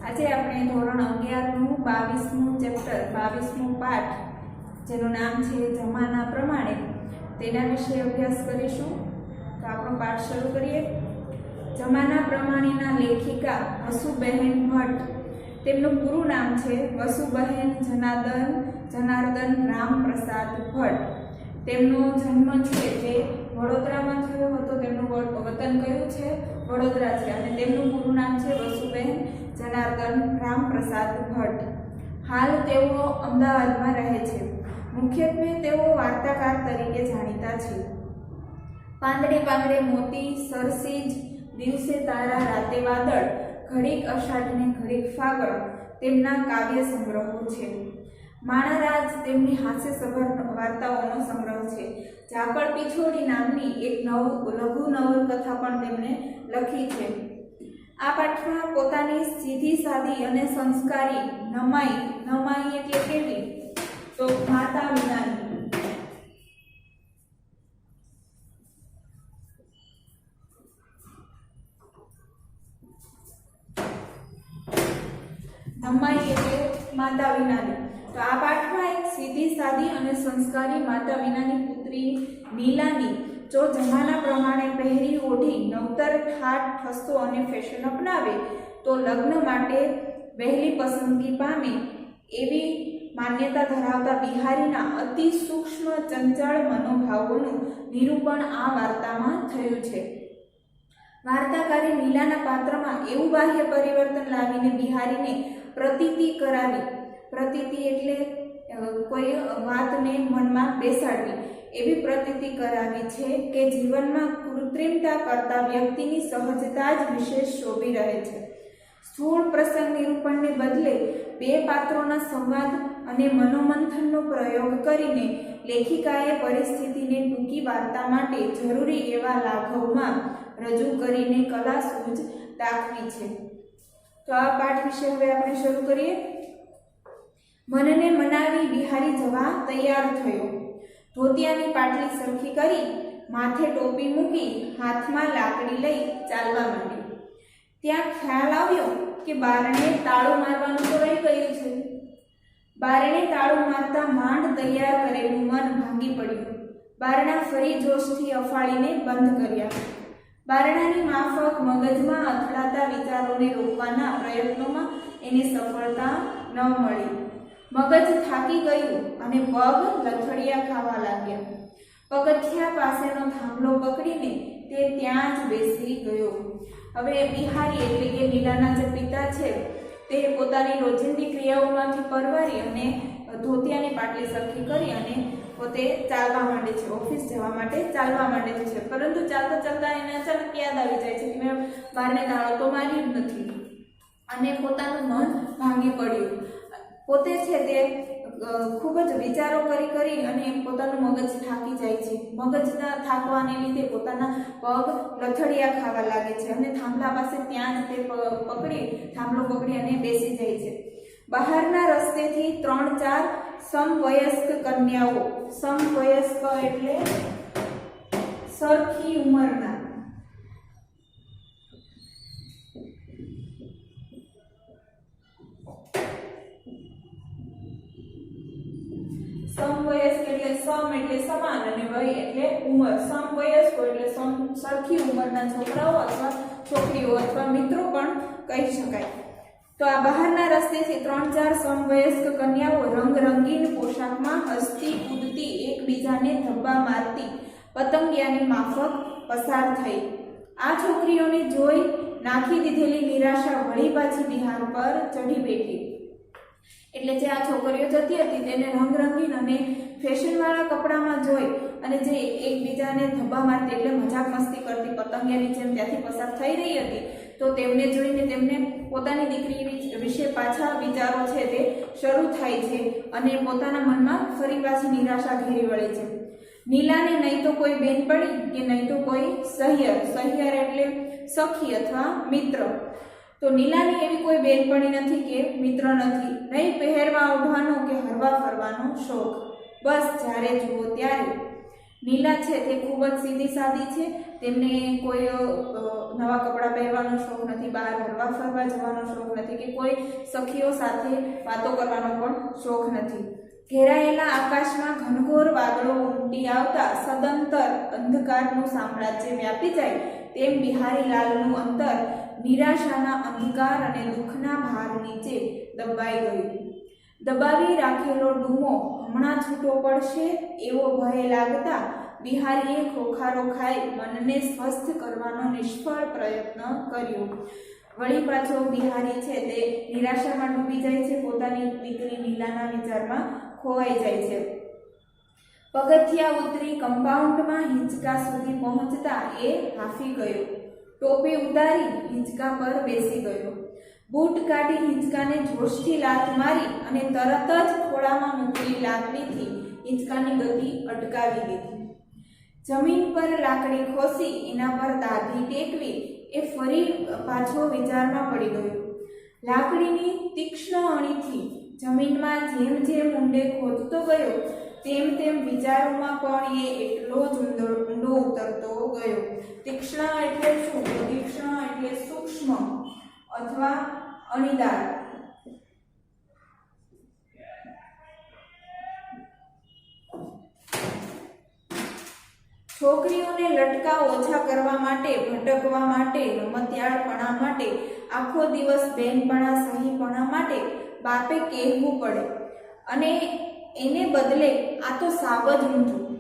આજે આપણે ધોરણ 11 નું 22મું ચેપ્ટર 22મું પાઠ જેનું નામ છે જમાના પ્રમાણે તેના વિશે અભ્યાસ કરીશું। તો આપણો પાઠ શરૂ કરીએ। જમાના પ્રમાણેના લેખિકા વસુબહેન ભટ્ટ। તેમનું પૂરું નામ છે વસુબહેન જનાર્દન રામપ્રસાદ ભટ્ટ। તેમનો જન્મ છે જે વડોદરામાં થયો હતો। તેમનું વતન કયું છે? વડોદરા છે અને તેમનું પૂરું નામ છે વસુબહેન જનાર્દન રામપ્રસાદ ભટ્ટ। હાલ તેઓ અમદાવાદમાં રહે છે। મુખ્યત્વે તેઓ વાર્તાકાર તરીકે જાણીતા છે। પાંદડે પાંદડે મોતી, સરસીજ, દિવસે તારા રાતે વાદળ, ઘડીક અષાઢ ને ઘડીક ફાગણ તેમના કાવ્ય સંગ્રહો છે। માણારાજ તેમની હાસ્યસભર વાર્તાઓનો સંગ્રહ છે। ઝાકળ પિછોડી નામની એક લઘુ નવલકથા પણ તેમણે લખી છે। આ પાઠમાં પોતાની સીધી સાદી અને સંસ્કારી નમાઈ એટલે કેવી? તો માતા વિનાની નમાઈ એટલે માતા વિનાની। તો આ પાઠમાં એક સીધી સાદી અને સંસ્કારી માતા વિનાની પુત્રી નીલાની જો જમાના પ્રમાણે પહેરી ઓઢી નવતર ઠાઠ ઠસ્સો અને ફેશન અપનાવે તો લગ્ન માટે વહેલી પસંદગી પામે એવી માન્યતા ધરાવતા બિહારીના અતિ સૂક્ષ્મ ચંચળ મનોભાવોનું નિરૂપણ આ વાર્તામાં થયું છે। વાર્તાકારે નીલાના પાત્રમાં એવું બાહ્ય પરિવર્તન લાવીને બિહારીને પ્રતીતિ કરાવી। પ્રતીતિ એટલે કોઈ વાતને મનમાં બેસાડવી, એવી પ્રતીતિ કરાવી છે કે જીવનમાં કૃત્રિમતા કરતા વ્યક્તિની સહજતા જ વિશેષ શોભી રહે છે। સ્થૂળ પ્રસંગ નિરૂપણને બદલે બે પાત્રોના સંવાદ અને મનોમંથનનો પ્રયોગ કરીને લેખિકાએ પરિસ્થિતિને ટૂંકી વાર્તા માટે જરૂરી એવા લાઘવમાં રજૂ કરીને કલા સૂઝ દાખવી છે। તો આ પાઠ વિશે હવે આપણે શરૂ કરીએ। મનને મનાવી બિહારી જવા તૈયાર થયો। ધોતિયાની પાટલી સરખી કરી, માથે ટોપી મૂકી, હાથમાં લાકડી લઈ ચાલવા માંડી। ત્યાં ખ્યાલ આવ્યો કે બારણે તાળું મારવાનું તો રહી ગયું છે। બારણે તાળું મારતા માંડ તૈયાર કરેલું મન ભાંગી પડ્યું। બારણા ફરી જોશથી અફાળીને બંધ કર્યા। બારણાની માફક મગજમાં અથડાતા વિચારોને રોકવાના પ્રયત્નોમાં એને સફળતા ન મળી। મગજ થાકી ગયું અને પગ લથડિયા ખાવા લાગ્યા। પગથિયા પાસેનો થાંભલો પકડીને તે ત્યાં જ બેસી ગયો। હવે બિહારી એટલે કે નીલાના જે પિતા છે તે પોતાની રોજિંદી ક્રિયાઓમાંથી પરવારી અને ધોતિયાની પાટલી સરખી કરી અને પોતે ચાલવા માંડે છે, ઓફિસ જવા માટે ચાલવા માંડે છે। પરંતુ ચાલતા ચાલતા એને અચાનક યાદ આવી જાય છે કે મેં બારને તાળો તો માર્યું જ નથી અને પોતાનું મન ભાંગી પડ્યું। પોતે છે તે ખૂબ જ વિચારો કરી અને પોતાનું મગજ થાકી જાય છે। મગજના થાકવાને લીધે પોતાના પગ લથડિયા ખાવા લાગે છે અને થાંભલા પાસે ત્યાં જ તે થાંભલો પકડી અને બેસી જાય છે। બહારના રસ્તેથી 3-4 સમવયસ્ક કન્યાઓ, સમવયસ્ક એટલે સરખી ઉંમરના, સમવયસ્ક એટલે સમ એટલે સમાન અને વય એટલે ઉંમર। સમવયસ્કો એટલે સરખી ઉંમરના છોકરાઓ અથવા છોકરીઓ અથવા મિત્રો પણ કહી શકાય। તો આ બહારના રસ્તેથી 3-4 સમવયસ્ક કન્યાઓ રંગરંગીન પોશાકમાં હસતી કૂદતી એકબીજાને ધબ્બા મારતી પતંગિયાની માફક પસાર થઈ। આ છોકરીઓને જોઈ નાખી દીધેલી નિરાશા વળી પાછી બિહાર પર ચઢી બેઠી। એટલે જે આ છોકરીઓ જતી હતી તેને રંગરંગીન અને ફેશનવાળા કપડામાં જોઈ અને જે એકબીજાને ધબ્બા મારતી એટલે મજાક મસ્તી કરતી પતંગિયાની જેમ ત્યાંથી પસાર થઈ રહી હતી તો તેમને જોઈને તેમને પોતાની દીકરી વિશે પાછા વિચારો છે તે શરૂ થાય છે અને પોતાના મનમાં ફરી પાછી નિરાશા ઘેરી વળે છે। નીલાને નહીં તો કોઈ બેનપણી કે નહીં તો કોઈ સહિયર એટલે સખી અથવા મિત્ર। તો નીલાની એવી કોઈ બેનપણી નથી કે મિત્ર નથી, નહીં પહેરવા ઓઢવાનો કે હરવા ફરવાનો શોખ, બસ જ્યારે જુઓ ત્યારે નીલા છે તે ખૂબ જ સીધી સાદી છે, તેમને કોઈ નવા કપડાં પહેરવાનો શોખ નથી, બહાર હરવા ફરવા જવાનો શોખ નથી કે કોઈ સખીઓ સાથે વાતો કરવાનો પણ શોખ નથી. ઘેરાયેલા આકાશમાં ઘનઘોર વાદળો ઉમટી આવતા સદંતર અંધકારનું સામ્રાજ્ય વ્યાપી જાય તેમ બિહારીલાલનું અંતર નિરાશાના અંધકાર અને દુઃખના ભાર નીચે દબાઈ ગયું. દબાવી રાખેલો ડૂમો હમણાં છૂટો પડશે એવો ભય લાગતા બિહારીએ ખોખારો ખાઈ મનને સ્વસ્થ કરવાનો નિષ્ફળ પ્રયત્ન કર્યો. વળી પાછો બિહારી છે તે નિરાશામાં ડૂબી જાય છે, પોતાની દીકરી નીલાના વિચારમાં ખોવાઈ જાય છે. પગથિયા ઉતરી કમ્પાઉન્ડમાં હિંચકા સુધી પહોંચતા એ હાંફી ગયો. ટોપી ઉતારી હિંચકા પર બેસી ગયો. બૂટ કાઢી હિંચકાને જોશથી લાત મારી અને તરત જ ખોળામાં મૂકેલી લાકડીથી હિંચકાની ગતિ અટકાવી દીધી. જમીન પર લાકડી ખોસી એના પર દાઢી ટેકવી એ ફરી પાછો વિચારમાં પડી ગયો. લાકડીની તીક્ષ્ણ અણીથી જમીનમાં જેમ જેમ ઊંડે ખોદતો ગયો તેમ તેમ વિચારોમાં પણ એ એટલો જ ઊંડો ઉતરતો ગયો. તીક્ષ્ણ એટલે શું? તીક્ષ્ણ એટલે સૂક્ષ્મ અથવા અણીદાર. છોકરીઓને લટકા ઓછા કરવા માટે, ભટકવા માટે, રમતિયાળપણા માટે, આખો દિવસ બેનપણા સહીપણા માટે બાપે કહેવું પડે અને એને બદલે આ તો સાવ જ ઊંધું.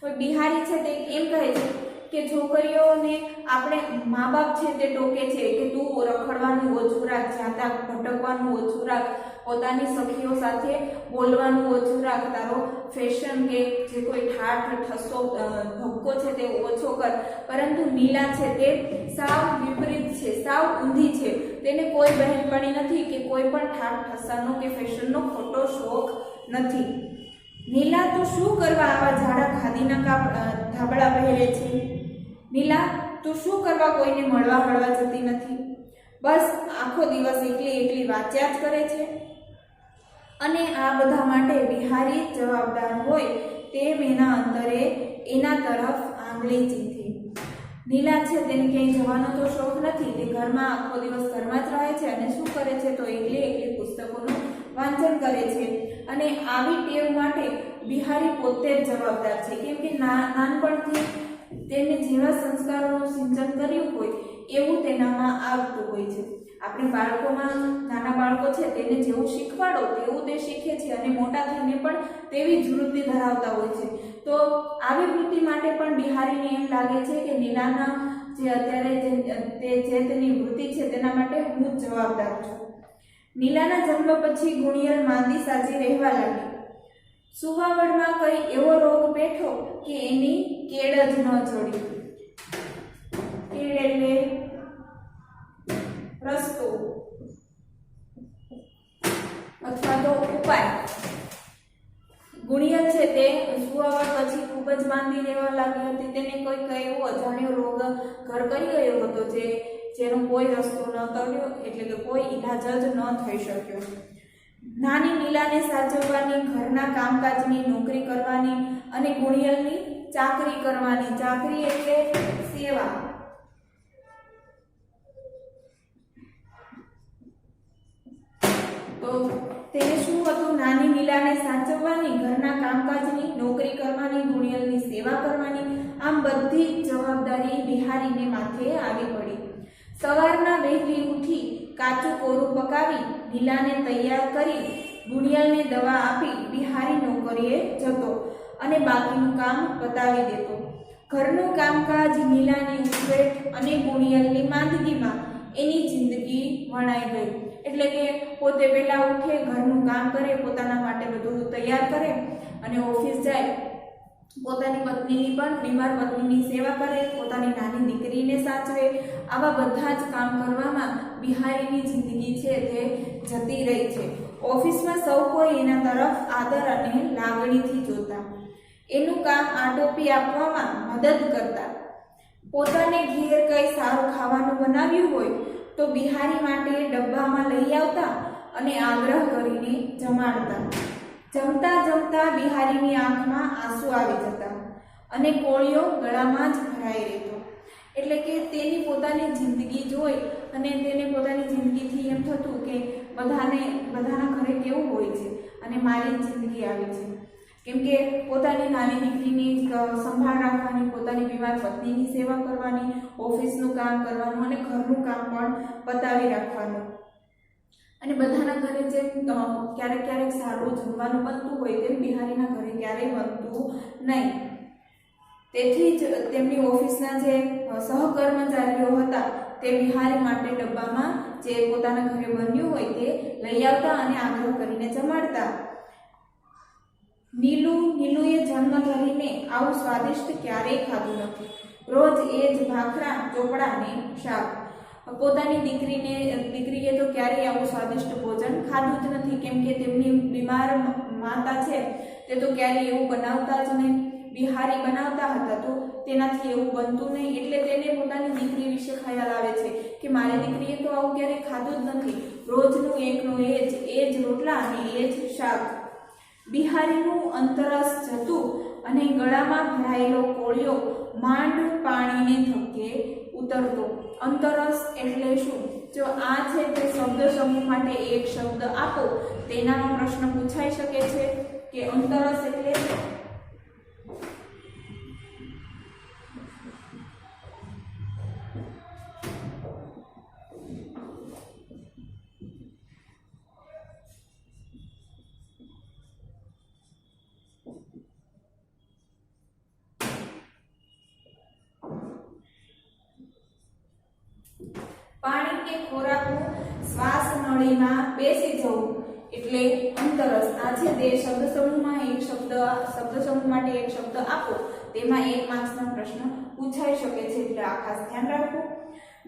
કોઈ બિહારી છે તે એમ કહે છે કે છોકરીઓને આપણે મા બાપ છે તે ટોકે છે કે તું રખડવાનું ઓછું રાખ, જાતા ભટકવાનું ઓછું રાખ, પોતાની સખીઓ સાથે બોલવાનું ઓછું રાખ, તારો ફેશન કે જે કોઈ ઠાઠ ઠસ્સો ધક્કો છે તે ઓછો કર. પરંતુ નીલા છે તે સાવ વિપરીત છે, સાવ ઊંધી છે. તેને કોઈ બહેનપણી નથી કે કોઈ પણ ઠાઠ ઠસ્સાનો કે ફેશનનો ખોટો શોખ નથી. નીલા તો શું કરવા આવા જાડા ખાદીના ધાબળા પહેરે છે? નીલા તું શું કરવા કોઈને મળવા હળવા જતી નથી? બસ આખો દિવસ એકલી એકલી વાંચ્યા જ કરે છે. અને આ બધા માટે બિહારી જવાબદાર હોય તેમ એના અંતરે એના તરફ આંગળી ચીંધી. નીલા છે તેને ક્યાંય જવાનો તો શોખ નથી, તે ઘરમાં આખો દિવસ ઘરમાં જ રહે છે અને શું કરે છે તો એકલી એકલી પુસ્તકોનું વાંચન કરે છે. અને આવી ટેવ માટે બિહારી પોતે જ જવાબદાર છે, કેમ કે નાનપણથી તેને જેવા સંસ્કારોનું સિંચન કર્યું હોય એવું તેનામાં આવતું હોય છે. આપણે બાળકોમાં, નાના બાળકો છે તેને જેવું શીખવાડો તેવું તે શીખે છે અને મોટા થઈને પણ તેવી જ વૃત્તિ ધરાવતા હોય છે. તો આવી વૃત્તિ માટે પણ બિહારીને એમ લાગે છે કે નીલાના જે અત્યારે જે તેની વૃત્તિ છે તેના માટે હું જ જવાબદાર છું. નીલાના જન્મ પછી ગુણિયલ માંદી સાજી રહેવા લાગી. સુવાવડમાં કઈ એવો રોગ બેઠો કે એની કેડ જ ન જોડી. કેડ એટલે રસ્તો અથવા તો ઉપાય. ગુણિયલ છે તે સુવાવડ પછી ખૂબ જ માંદી રહેવા લાગી હતી. તેને કોઈ એવો અજાણ્યો રોગ ઘર કરી ગયો હતો જેનો કોઈ રસ્તો ન કર્યો, એટલે કે કોઈ ઈલાજ જ ન થઈ શક્યો. નાની નીલાને સાચવવાની, ઘરના કામકાજની નોકરી કરવાની અને ગુણિયલની ચાકરી કરવાની. ચાકરી એટલે સેવા. તો તેને શું હતું? નાની નીલાને સાચવવાની, ઘરના કામકાજની નોકરી કરવાની, ગુણિયલની સેવા કરવાની. આમ બધી જ જવાબદારી બિહારીને માથે આવી પડી. સવારના વહેલી ઉઠી કાચું કોરું પકાવી નીલાને તૈયાર કરી ગુણિયલને દવા આપી બિહારી નોકરીએ જતો અને બાકીનું કામ પતાવી દેતો. ઘરનું કામકાજ, નીલાની ઉઠવેઠ અને ગુણિયલની માંદગીમાં એની જિંદગી વણાઈ ગઈ. એટલે કે પોતે વહેલા ઉઠે, ઘરનું કામ કરે, પોતાના માટે બધું તૈયાર કરે અને ઓફિસ જાય. પોતાની પત્નીની પણ, બીમાર પત્નીની સેવા કરે, પોતાની નાની દીકરીને સાચવે. આવા બધા જ કામ કરવામાં બિહારીની જિંદગી છે તે જતી રહી છે. ઓફિસમાં સૌ કોઈ એના તરફ આદર અને લાગણીથી જોતા, એનું કામ આટોપી આપવામાં મદદ કરતા. પોતાને ઘેર કંઈ સારું ખાવાનું બનાવ્યું હોય તો બિહારી માટે ડબ્બામાં લઈ આવતા અને આગ્રહ કરીને જમાડતા. જમતા જમતા બિહારીની આંખમાં આંસુ આવી જતા. અને કોળિયો ગળામાં જ ભરાઈ રહેતો. એટલે કે તેની પોતાની જિંદગી જોઈ અને તેને પોતાની જિંદગીથી એમ થતું કે બધાના ઘરે કેવું હોય છે અને મારી જિંદગી આવી છે. કેમ કે પોતાની નાની દીકરીની સંભાળ રાખવાની, પોતાની બીમાર પત્નીની સેવા કરવાની, ઓફિસનું કામ કરવાનું અને ઘરનું કામ પણ પતાવી રાખવાનું. અને બધાના ઘરે જેમ ક્યારેક ક્યારેક સારું જમવાનું બનતું હોય તેમ બિહારીના ઘરે ક્યારેય બનતું નહીં. તેથી જ તેમની ઓફિસના જે સહકર્મચારીઓ હતા તે બિહારી માટે ડબ્બામાં જે પોતાના ઘરે બન્યું હોય તે લઈ આવતા અને આગ્રહ કરીને જમાડતા. નીલુએ જન્મ ધરીને આવું સ્વાદિષ્ટ ક્યારેય ખાધું નથી. રોજ એ જ ભાખરા, ચોપડા ને શાક. પોતાની દીકરીએ તો ક્યારેય આવું સ્વાદિષ્ટ ભોજન ખાધું જ નથી. કેમ કે તેમની બીમાર માતા છે તે તો ક્યારેય એવું બનાવતા જ નહીં. બિહારી બનાવતા હતા તો તેનાથી એવું બનતું નહીં. એટલે તેને પોતાની દીકરી વિશે ખ્યાલ આવે છે કે મારી દીકરીએ તો આવું ક્યારેય ખાધું જ નથી. રોજનું એકનું એ જ રોટલા અને એ જ શાક. બિહારીનું અંતરસ જતું અને ગળામાં ભરાયેલો કોળિયો માંડ પાણીને ધક્કે ઉતરતો. અંતરસ એટલે શું? જો આ છે તે શબ્દ સમૂહ માટે એક શબ્દ આપો તેનામાં પ્રશ્ન પૂછાઈ શકે છે કે અંતરસ એટલે પાણી કે ખોરાકનું શ્વાસ નળીમાં બેસી જવું એટલે અંતરસ. આ છે તે શબ્દ સમૂહમાં એક શબ્દ સમૂહ માટે એક શબ્દ આપો તેમાં 1 માર્ક્સનો પ્રશ્ન પૂછાઈ શકે છે. એટલે આ ખાસ ધ્યાન રાખવું.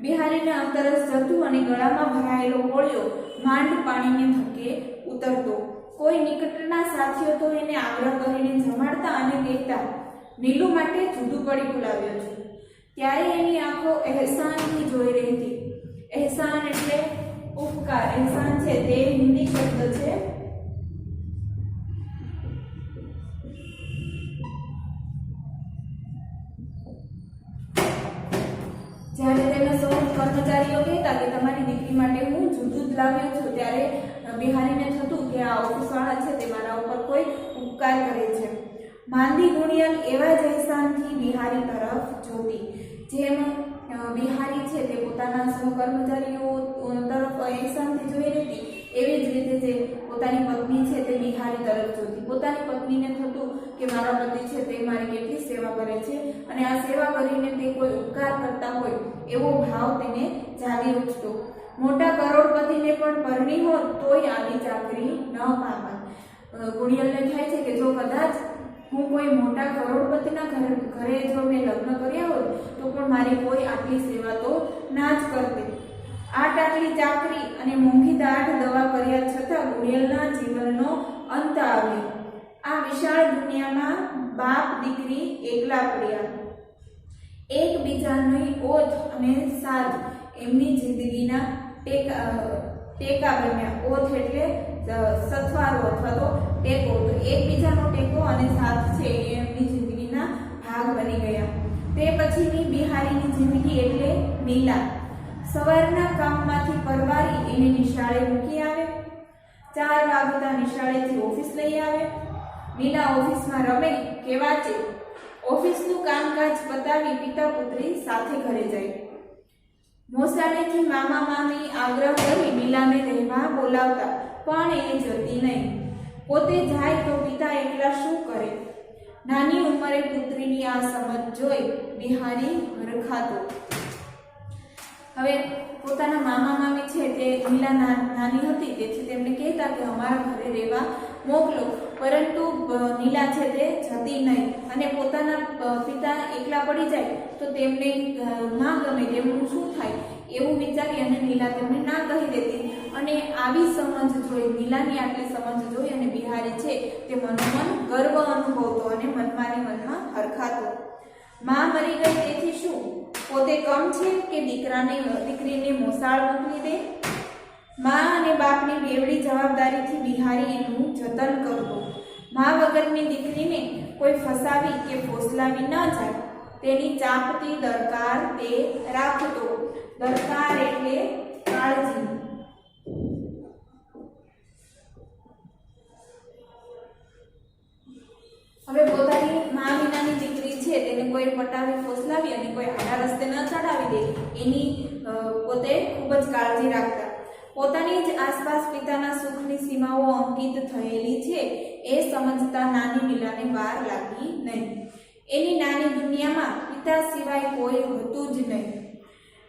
બિહારીને અંતરસ જતું અને ગળામાં ભરાયેલો કોળિયો માંડ પાણીને ધક્કે ઉતરતો. કોઈ નિકટના સાથીઓ તો એને આગ્રહ કરીને જમાડતા અને કહેતા, નીલુ માટે જુદું પડીકું લાવ્યો છું. ત્યારે એની આંખો અહેસાનથી જોઈ રહેતી. એહસાન એટલે ઉપકાર. એહસાન છે તે હિન્દી શબ્દ છે. જ્યારે તેના સૌ કર્મચારીઓ કહેતા કે તમારી દીકરી માટે હું જુદું જ લાવ્યો છું, ત્યારે બિહારીને થતું કે આ ઓફિસવાળા છે તે મારા ઉપર કોઈ ઉપકાર કરે છે. માંદી ગુણિયલ એવા જ અહેસાનથી બિહારી તરફ જોતી. જેમ બિહારી છે તે પોતાના સહકર્મચારીઓ તરફ અહેસાનથી જોઈ રહેતી, એવી જ રીતે જે પોતાની પત્ની છે તે બિહારી તરફ જોતી. પોતાની પત્નીને થતું કે મારા પતિ છે તે મારી કેટલી સેવા કરે છે અને આ સેવા કરીને તે કોઈ ઉપકાર કરતા હોય એવો ભાવ તેને જાગી ઉઠતો. મોટા કરોડપતિને પણ પરણી હોત તોય આવી ચાકરી ન પામત. ગુણિયલને થાય છે કે જો કદાચ હું કોઈ મોટા કરોડપતિના ઘરે જો મેં લગ્ન કર્યા હોત તો પણ મારી કોઈ આટલી સેવા તો ના જ કરતે. આટલી ચાકરી અને મોંઘી દાઢ દવા કર્યા છતાં ગુણિયલના જીવનનો અંત આવ્યો. આ વિશાળ દુનિયામાં બાપ દીકરી એકલા પડ્યા. એકબીજાની ઓથ અને સાથ એમની જિંદગીના ટેકા બન્યા. ઓથ એટલે સથવારો અથવા તો ટેકો. તો એકબીજાનો ટેકો અને સાથ છે એ એમની જિંદગીના ભાગ બની ગયા. તે પછીની બિહારીની જિંદગી એટલે નીલા. સવારના કામમાંથી પરવારી એને નિશાળે મૂકી આવે. 4 વાગતા નિશાળેથી ઓફિસ લઈ આવે. નીલા ઓફિસમાં રમે કે વાંચે. ઓફિસનું કામકાજ પતાવી પિતા પુત્રી સાથે ઘરે જાય. મોસાળેથી મામા મામી આગ્રહ કરી નીલાને રહેવા બોલાવતા, પણ એ જતી નહીં. પોતે જાય તો પિતા એકલા શું કરે? નાની ઉંમરે પુત્રીની આ સમજ જોઈ બિહારી હરખાતો. હવે પોતાના મામા મામી છે તે નીલા નાની હતી તેથી તેમને કહેતા કે અમારા ઘરે રહેવા મોકલો, પરંતુ નીલા છે તે જતી નહીં. અને પોતાના પિતા એકલા પડી જાય તો તેમને ના ગમે, તેમનું શું થાય એવું વિચારી અને નીલા તેમને ના કહી દેતી. અને આવી સમજ જોઈ, નીલાની આટલી સમજ જોઈ અને બિહારી છે તે મનોમન ગર્વ અનુભવતો અને મનમાં હરખાતો. માં મરી ગઈ તેથી શું? પોતે કમ છે કે દીકરીને મોસાળ મોકલી દે? માં અને બાપની બેવડી જવાબદારીથી બિહારી એનું જતન કરતો. મા વગરની દીકરીને કોઈ ફસાવી કે ફોસલાવી ન જાય તેની ચાંપતી દરકાર તે રાખતો. દરકાર એટલે કાળજી. હવે પોતાની મા વિનાની દીકરી છે તેને કોઈ પટાવી ફોસલાવી અને કોઈ આડા રસ્તે ન ચડાવી દે એની પોતે ખૂબ જ કાળજી રાખતા. પોતાની જ આસપાસ પિતાના સુખની સીમાઓ અંકિત થયેલી છે એ સમજતા નાની મીલાને વાર લાગી નહીં. એની નાની દુનિયામાં પિતા સિવાય કોઈ હતું જ નહીં.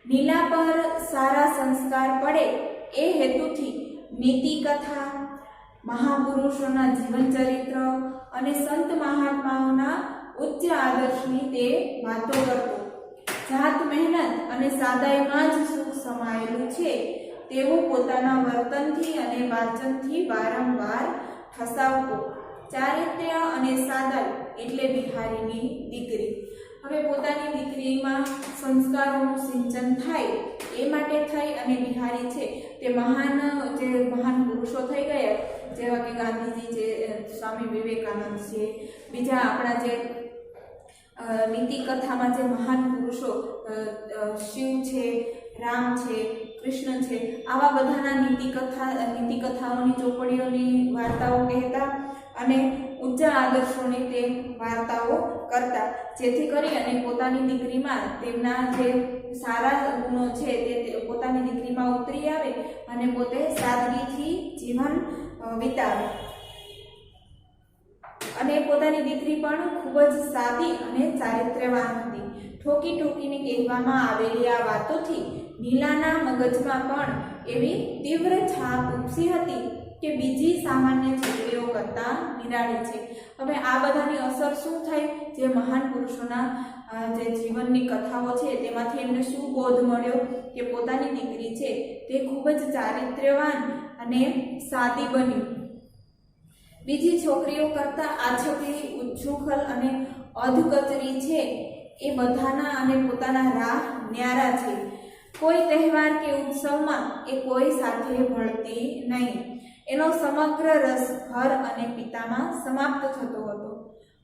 નીલા પર સારા સંસ્કાર પડે એ હેતુથી નીતિ કથા, મહાપુરુષોના જીવન ચરિત્ર અને સંત મહાત્માઓના ઉચ્ચ આદર્શની તે વાતો કરતો. જાત મહેનત અને સાદાઈમાં જ સુખ સમાયેલું છે તેવું પોતાના વર્તનથી અને વાચનથી વારંવાર ઠસાવતો. ચારિત્ર્ય અને સાદાઈ એટલે બિહારીની દીકરી. હવે પોતાની દીકરીમાં સંસ્કારોનું સિંચન થાય એ માટે થઈ અને બિહારી છે તે મહાન પુરુષો થઈ ગયા, જેવા કે ગાંધીજી છે, સ્વામી વિવેકાનંદ છે, બીજા આપણા જે નીતિ કથામાં જે મહાન પુરુષો શિવ છે, રામ છે, કૃષ્ણ છે, આવા બધાના નીતિ કથાઓની ચોપડીઓની વાર્તાઓ કહેતા અને ઉચ્ચ આદર્શોની તે વાર્તાઓ કરતા, જેથી કરી અને પોતાની દીકરીમાં તેમના જે સારા ગુણો છે તે પોતાની દીકરીમાં ઉતરી આવે અને પોતે સાદગીથી જીવન વિતાવે. અને પોતાની દીકરી પણ ખૂબ જ સાદી અને ચારિત્ર્યવાન હતી. ઠોકી ઠોકીને કહેવામાં આવેલી આ વાતોથી નીલાના મગજમાં પણ એવી તીવ્ર છાપ ઉપસી હતી કે બીજી સામાન્ય છોકરીઓ કરતાં નિરાળી છે. હવે આ બધાની અસર શું થઈ? જે મહાન પુરુષોના જે જીવનની કથાઓ છે તેમાંથી એમને શું બોધ મળ્યો કે પોતાની દીકરી છે તે ખૂબ જ ચારિત્ર્યવાન અને સાદી બની. બીજી છોકરીઓ કરતાં આ છોકરી ઉચ્છૃંખલ અને અધકચરી છે એ બધાના અને પોતાના રાહ ન્યારા છે. કોઈ તહેવાર કે ઉત્સવમાં એ કોઈ સાથે ભળતી નહીં. એનો સમગ્ર રસ ઘર અને પિતામાં સમાપ્ત થતો હતો.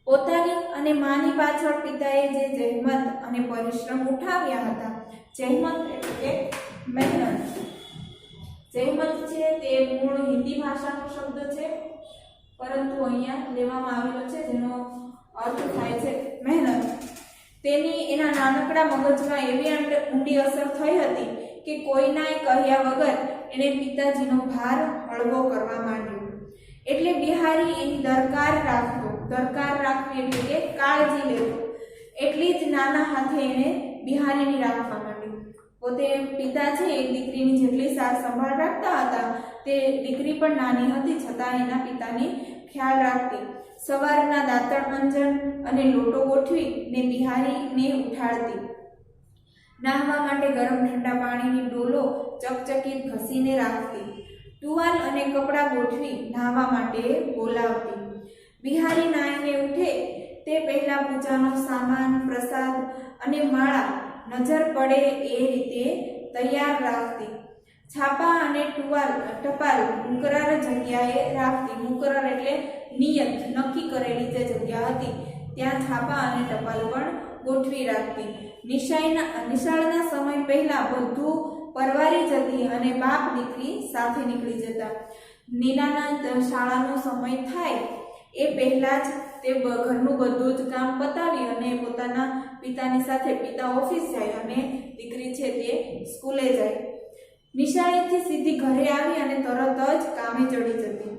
પોતાની અને માની પાછળ પિતાએ જે જહેમત અને પરિશ્રમ ઉઠાવ્યા હતા, જહેમત એટલે મહેનત. જહેમત છે તે મૂળ હિન્દી ભાષાનો શબ્દ છે, પરંતુ અહીંયા લેવામાં આવેલો છે જેનો અર્થ થાય છે મહેનત. એના નાનકડા મગજમાં એવી ઊંડી અસર થઈ હતી કે કોઈનાએ કહ્યા વગર એને પિતાજીનો ભાર હળવો કરવા માંડ્યો. એટલે બિહારી એની દરકાર રાખતો. દરકાર રાખવી એટલે કે કાળજી લેતો. એટલી જ નાના હાથે એને બિહારીની રાખવા માંડી. પોતે પિતા છે એ દીકરીની જેટલી સાર સંભાળ રાખતા હતા તે દીકરી પણ નાની હતી છતાં એના પિતાની ખ્યાલ રાખતી. સવારના દાંતણ મંજન અને લોટો ગોઠવીને બિહારીને ઉઠાડતી. નાહવા માટે ગરમ ઠંડા પાણીની ડોલો ચકચકિત ઘસીને રાખતી. ટુવાલ અને કપડાં ગોઠવી નાહવા માટે બોલાવતી. બિહારી નાહીને ઉઠે તે પહેલા પૂજાનો સામાન, પ્રસાદ અને માળા નજર પડે એ રીતે તૈયાર રાખતી. છાપા અને ટપાલ મુકરાર જગ્યાએ રાખતી. મુકરાર એટલે નિયત, નક્કી કરેલી જે જગ્યા હતી ત્યાં છાપા અને ટપાલ પણ ગોઠવી રાખતી. નિશાળના સમય પહેલા બધું પરવારી જતી અને બાપ દીકરી સાથે નીકળી જતા. નીલાના શાળાનો સમય થાય એ પહેલા જ તે ઘરનું બધું જ કામ પતાવી અને પોતાના પિતાની સાથે, પિતા ઓફિસ જાય અને દીકરી છે તે સ્કૂલે જાય. નિશાળેથી સીધી ઘરે આવી અને તરત જ કામે ચડી જતી.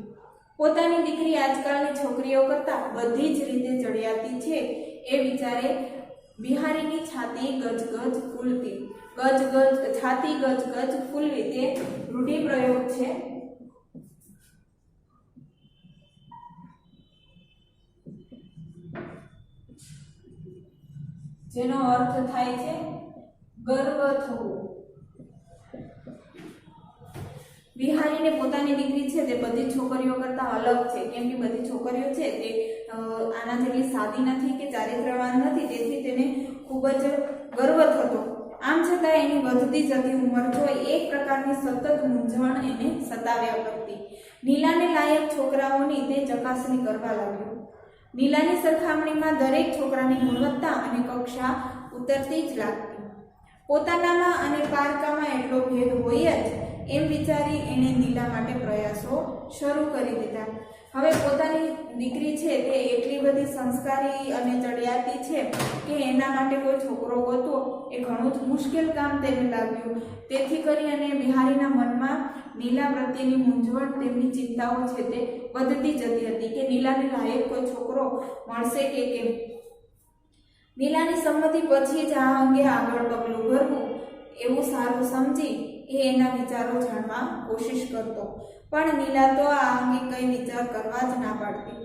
પોતાની દીકરી આજકાલની છોકરીઓ કરતાં બધી જ રીતે ચડિયાતી છે એ વિચારે બિહારીની છાતી ગજગજ ફૂલતી. છાતી ગજગજ ફૂલવી તે રૂઢિપ્રયોગ છે. જેનો અર્થ થાય છે ગર્વ થવું. બિહારીને પોતાની દીકરી છે તે બધી છોકરીઓ કરતાં અલગ છે, કેમ કે બધી છોકરીઓ છે તે આના જેટલી સાદી નથી કે ચારિત્ર્યવાન નથી, તેથી તેને ખૂબ જ ગર્વ થતો. આમ છતાં એની વધતી જતી ઉંમર જોઈ એક પ્રકારની સતત મૂંઝવણ એને સતાવ્યા કરતી. નીલાને લાયક છોકરાઓની તે ચકાસણી કરવા લાગ્યો. નીલાની સરખામણીમાં દરેક છોકરાની ગુણવત્તા અને કક્ષા ઉતરતી જ લાગતી. પોતાનામાં અને પારકામાં એટલો ભેદ હોય જ એમ વિચારી એણે નીલા માટે પ્રયાસો શરૂ કરી દીધા. હવે પોતાની દીકરી છે તે એટલી બધી સંસ્કારી અને ચડિયાતી છે કે એના માટે કોઈ છોકરો ગોતવો એ ઘણું જ મુશ્કેલ કામ તેને લાગ્યું. તેથી કરી અને બિહારીના મનમાં નીલા પ્રત્યેની મૂંઝવણ, તેમની ચિંતાઓ છે તે વધતી જતી હતી કે નીલાને લાયક કોઈ છોકરો મળશે કે કેમ. નીલાની સંમતિ પછી જ આ અંગે આગળ પગલું ભરવું એવું સારું સમજી એ એના વિચારો જાણવા કોશિશ કરતો. પણ નીલા તો આ અંગે કંઈ વિચાર કરવા જ ના પાડતી.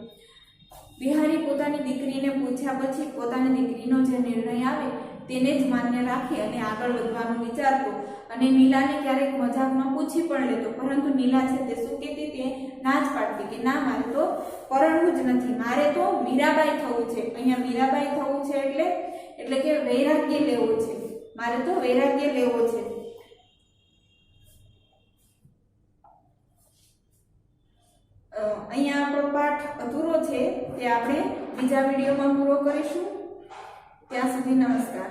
બિહારી પોતાની દીકરીને પૂછ્યા પછી પોતાની દીકરીનો જે નિર્ણય આવે તેને જ માન્ય રાખી અને આગળ વધવાનું વિચારતો અને નીલાને ક્યારેક મજાકમાં પૂછી પણ લેતો. પરંતુ નીલા છે તે શું કહેતી, તે ના જ પાડતી કે ના, મારે તો પરણવું જ નથી, મારે તો મીરાબાઈ થવું છે. અહીંયા મીરાબાઈ થવું છે એટલે કે વૈરાગ્ય લેવું છે, મારે તો વૈરાગ્ય લેવો છે. અહીંયા આપણો પાઠ અધૂરો છે, તે આપણે બીજા વિડીયોમાં પૂરો કરીશું. ત્યાં સુધી નમસ્કાર.